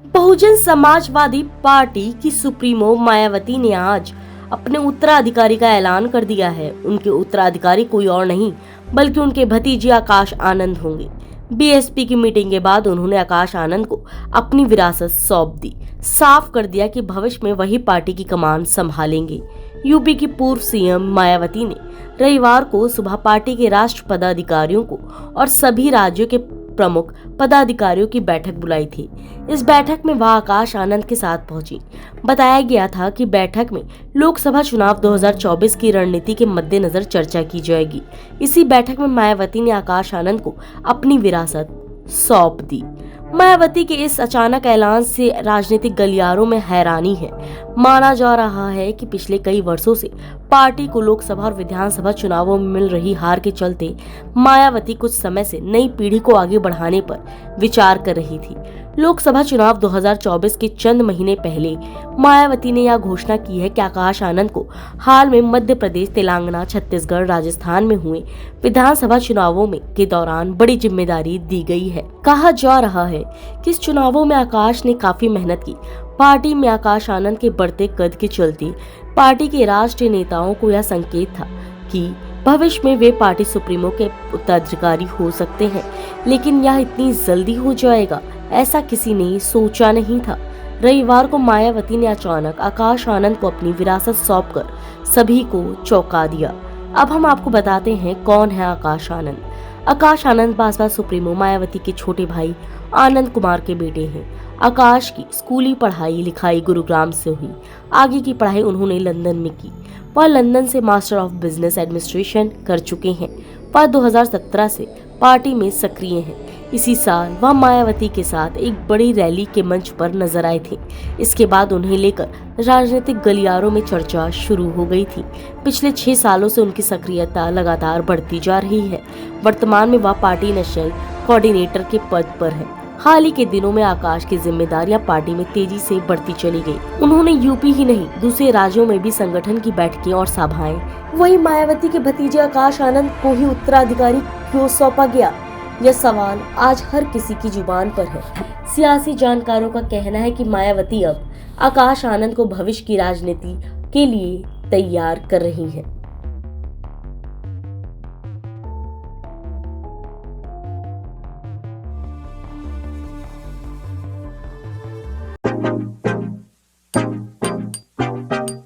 Bahujan Samajwadi party की supremo Mayawati ने आज अपने उत्तराधिकारी का ऐलान कर दिया है। उनके उत्तराधिकारी कोई और नहीं बल्कि उनके भतीजे आकाश आनंद होंगे। बीएसपी की मीटिंग के बाद उन्होंने आकाश आनंद को अपनी विरासत सौंप दी। साफ कर दिया कि भविष्य में वही पार्टी की कमान संभालेंगे। यूपी की पूर्व सीएम मायावती ने रविवार को सुबह पार्टी के राष्ट्र पदाधिकारियों को और सभी राज्यों के प्रमुख पदाधिकारियों की बैठक बुलाई थी। इस बैठक में वह आकाश आनंद के साथ पहुंची। बताया गया था कि बैठक में लोकसभा चुनाव 2024 की रणनीति के मद्देनजर चर्चा की जाएगी। इसी बैठक में मायावती ने आकाश आनंद को अपनी विरासत सौंप दी। मायावती के इस अचानक ऐलान से राजनीतिक गलियारों में हैरानी है। माना जा रहा है कि पिछले कई वर्षों से पार्टी को लोकसभा और विधानसभा चुनावों में मिल रही हार के चलते मायावती कुछ समय से नई पीढ़ी को आगे बढ़ाने पर विचार कर रही थी। लोकसभा चुनाव 2024 के चंद महीने पहले मायावती ने यह घोषणा की है कि आकाश आनंद को हाल में मध्य प्रदेश, तेलंगाना, छत्तीसगढ़, राजस्थान में हुए विधानसभा चुनावों में के दौरान बड़ी जिम्मेदारी दी गई है। कहा जा रहा है कि इस चुनावों में आकाश ने काफी मेहनत की। पार्टी में आकाश आनंद के बढ़ते कद के चलते पार्टी के राष्ट्रीय नेताओं को यह संकेत था कि भविष्य में वे पार्टी सुप्रीमो के उत्तराधिकारी हो सकते हैं, लेकिन यह इतनी जल्दी हो जाएगा ऐसा किसी ने सोचा नहीं था। रविवार को मायावती ने अचानक आकाश आनंद को अपनी विरासत सौंपकर सभी को चौंका दिया। अब हम आपको बताते हैं कौन है आकाश आनंद। आकाश आनंद भाजपा सुप्रीमो मायावती के छोटे भाई आनंद कुमार के बेटे हैं। आकाश की स्कूली पढ़ाई लिखाई गुरुग्राम से हुई। आगे की पढ़ाई उन्होंने लंदन में की। वह लंदन से मास्टर ऑफ बिजनेस एडमिनिस्ट्रेशन कर चुके हैं। वह 2017 से पार्टी में सक्रिय हैं। इसी साल वह मायावती के साथ एक बड़ी रैली के मंच पर नजर आए थे। इसके बाद उन्हें लेकर राजनीतिक गलियारों में चर्चा शुरू हो गई थी। पिछले 6 सालों से उनकी सक्रियता लगातार बढ़ती जा रही है। वर्तमान में वह पार्टी नेशनल कोऑर्डिनेटर के पद पर है। हाल ही के दिनों में आकाश की जिम्मेदारियां पार्टी में तेजी से बढ़ती चली गई। उन्होंने यूपी ही नहीं दूसरे राज्यों में भी संगठन की बैठकें और सभाएं। वहीं मायावती के भतीजे आकाश आनंद को ही उत्तराधिकारी क्यों सौंपा गया, यह सवाल आज हर किसी की जुबान पर है। सियासी जानकारों का कहना है कि मायावती अब आकाश आनंद को भविष्य की राजनीति के लिए तैयार कर रही है।